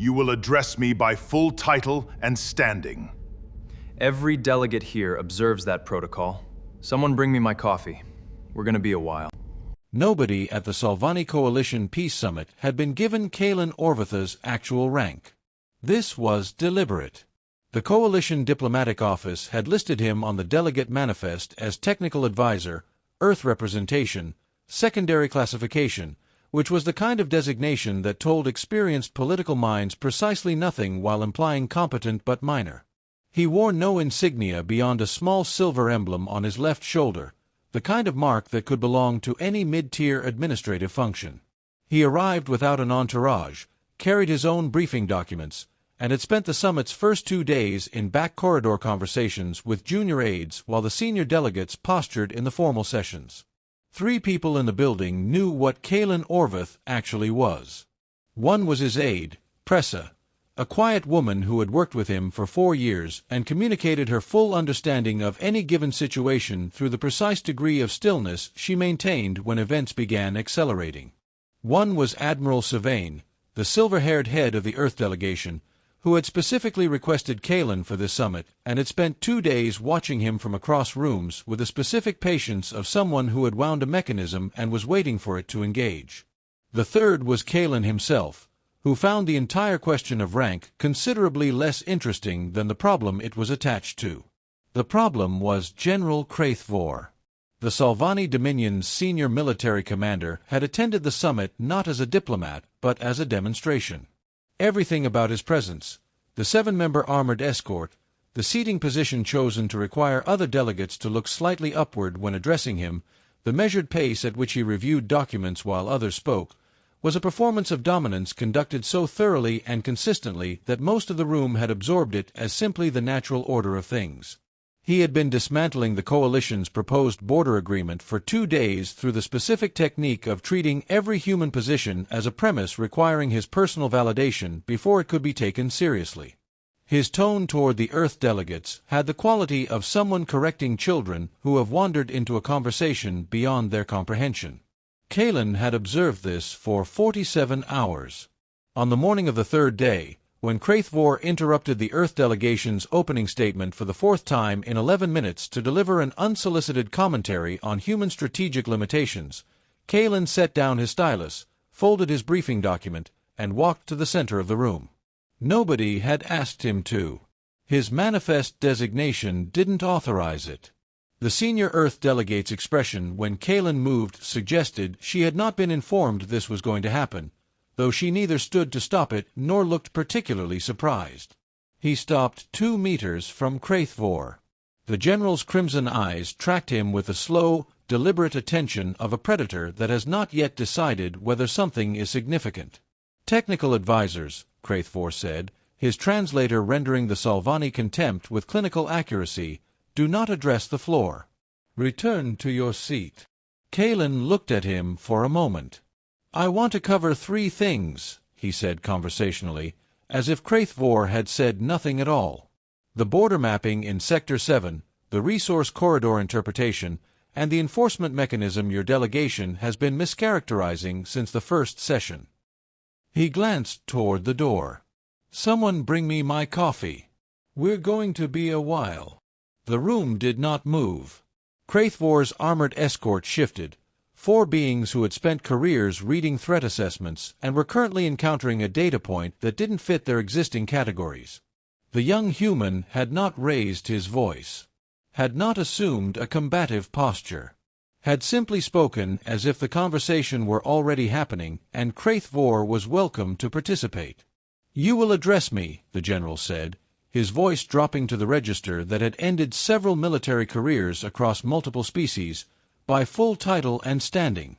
You will address me by full title and standing. Every delegate here observes that protocol. Someone bring me my coffee. We're gonna be a while. Nobody at the Salvani Coalition Peace Summit had been given Caelen Orvath's actual rank. This was deliberate. The Coalition Diplomatic Office had listed him on the delegate manifest as Technical Advisor, Earth Representation, Secondary Classification, which was the kind of designation that told experienced political minds precisely nothing while implying competent but minor. He wore no insignia beyond a small silver emblem on his left shoulder, the kind of mark that could belong to any mid-tier administrative function. He arrived without an entourage, carried his own briefing documents, and had spent the summit's first 2 days in back corridor conversations with junior aides while the senior delegates postured in the formal sessions. 3 people in the building knew what Caelen Orvath actually was. One was his aide, Pressa, a quiet woman who had worked with him for 4 years and communicated her full understanding of any given situation through the precise degree of stillness she maintained when events began accelerating. One was Admiral Sylvain, the silver-haired head of the Earth delegation, who had specifically requested Caelen for this summit and had spent 2 days watching him from across rooms with the specific patience of someone who had wound a mechanism and was waiting for it to engage. The third was Caelen himself, who found the entire question of rank considerably less interesting than the problem it was attached to. The problem was General Kraeth-Vor. The Salvani Dominion's senior military commander had attended the summit not as a diplomat but as a demonstration. Everything about his presence, the 7-member armored escort, the seating position chosen to require other delegates to look slightly upward when addressing him, the measured pace at which he reviewed documents while others spoke, was a performance of dominance conducted so thoroughly and consistently that most of the room had absorbed it as simply the natural order of things. He had been dismantling the coalition's proposed border agreement for 2 days through the specific technique of treating every human position as a premise requiring his personal validation before it could be taken seriously. His tone toward the Earth delegates had the quality of someone correcting children who have wandered into a conversation beyond their comprehension. Caelen had observed this for 47 hours. On the morning of the 3rd day, when Kraeth-Vor interrupted the Earth delegation's opening statement for the 4th time in 11 minutes to deliver an unsolicited commentary on human strategic limitations, Caelen set down his stylus, folded his briefing document, and walked to the center of the room. Nobody had asked him to. His manifest designation didn't authorize it. The senior Earth delegate's expression when Caelen moved suggested she had not been informed this was going to happen, though she neither stood to stop it nor looked particularly surprised. He stopped 2 meters from Kraeth-Vor. The general's crimson eyes tracked him with the slow, deliberate attention of a predator that has not yet decided whether something is significant. Technical advisors, Kraeth-Vor said, his translator rendering the Salvani contempt with clinical accuracy, do not address the floor. Return to your seat. Caelen looked at him for a moment. I want to cover 3 things, he said conversationally, as if Kraeth-Vor had said nothing at all. The border mapping in Sector 7, the resource corridor interpretation, and the enforcement mechanism your delegation has been mischaracterizing since the first session. He glanced toward the door. Someone bring me my coffee. We're going to be a while. The room did not move. Kraeth-Vor's armored escort shifted. 4 beings who had spent careers reading threat assessments and were currently encountering a data point that didn't fit their existing categories. The young human had not raised his voice, had not assumed a combative posture, had simply spoken as if the conversation were already happening and Kraeth-Vor was welcome to participate. You will address me, the general said, his voice dropping to the register that had ended several military careers across multiple species, by full title and standing.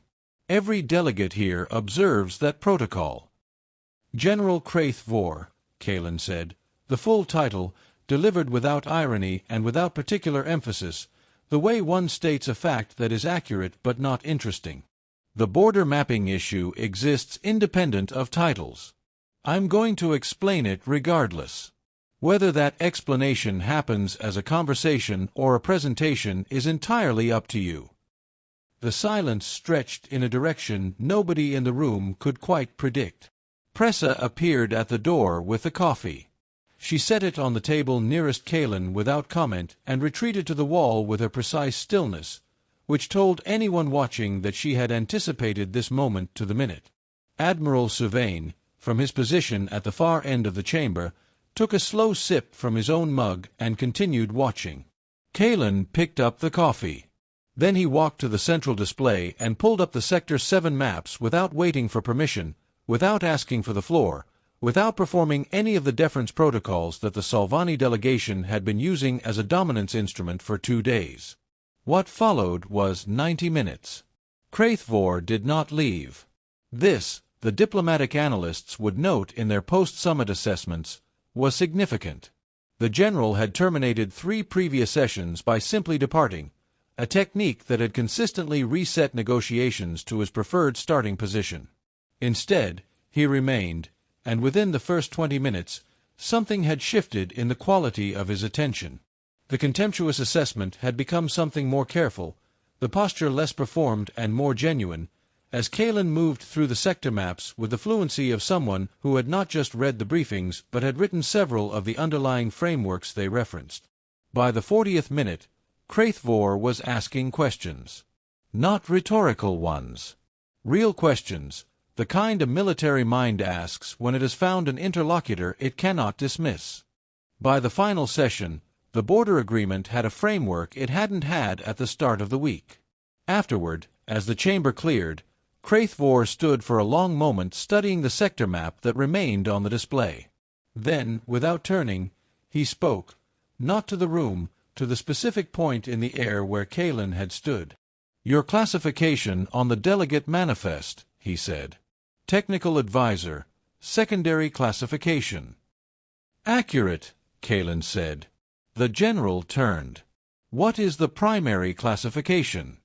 Every delegate here observes that protocol. General Kraeth-Vor, Caelen said, the full title, delivered without irony and without particular emphasis, the way one states a fact that is accurate but not interesting. The border mapping issue exists independent of titles. I'm going to explain it regardless. Whether that explanation happens as a conversation or a presentation is entirely up to you. The silence stretched in a direction nobody in the room could quite predict. Pressa appeared at the door with the coffee. She set it on the table nearest Caelen without comment and retreated to the wall with a precise stillness, which told anyone watching that she had anticipated this moment to the minute. Admiral Sylvain, from his position at the far end of the chamber, took a slow sip from his own mug and continued watching. Caelen picked up the coffee. Then he walked to the central display and pulled up the Sector 7 maps without waiting for permission, without asking for the floor, without performing any of the deference protocols that the Salvani delegation had been using as a dominance instrument for 2 days. What followed was 90 minutes. Kraeth-Vor did not leave. This, the diplomatic analysts would note in their post-summit assessments, was significant. The general had terminated 3 previous sessions by simply departing, a technique that had consistently reset negotiations to his preferred starting position. Instead, he remained, and within the first 20 minutes, something had shifted in the quality of his attention. The contemptuous assessment had become something more careful, the posture less performed and more genuine, as Caelen moved through the sector maps with the fluency of someone who had not just read the briefings but had written several of the underlying frameworks they referenced. By the 40th minute, Kraeth-Vor was asking questions. Not rhetorical ones. Real questions, the kind a military mind asks when it has found an interlocutor it cannot dismiss. By the final session, the border agreement had a framework it hadn't had at the start of the week. Afterward, as the chamber cleared, Kraeth-Vor stood for a long moment studying the sector map that remained on the display. Then, without turning, he spoke, not to the room, to the specific point in the air where Caelen had stood. "Your classification on the delegate manifest," he said. "Technical advisor, secondary classification." "Accurate," Caelen said. The general turned. "What is the primary classification?"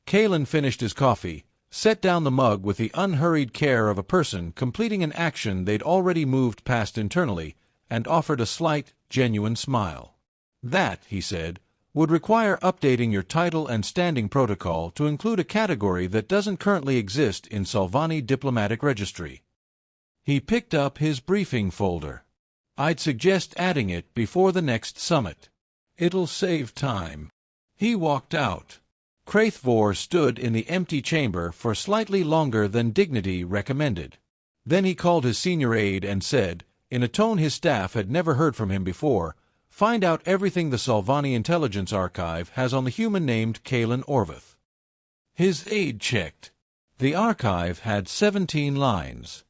Caelen finished his coffee, set down the mug with the unhurried care of a person completing an action they'd already moved past internally, and offered a slight, genuine smile. "That," he said, "would require updating your title and standing protocol to include a category that doesn't currently exist in Salvani diplomatic registry." He picked up his briefing folder. "I'd suggest adding it before the next summit. It'll save time." He walked out. Kraeth-Vor stood in the empty chamber for slightly longer than dignity recommended. Then he called his senior aide and said, in a tone his staff had never heard from him before, "Find out everything the Salvani Intelligence Archive has on the human named Caelen Orvath." His aide checked. The archive had 17 lines.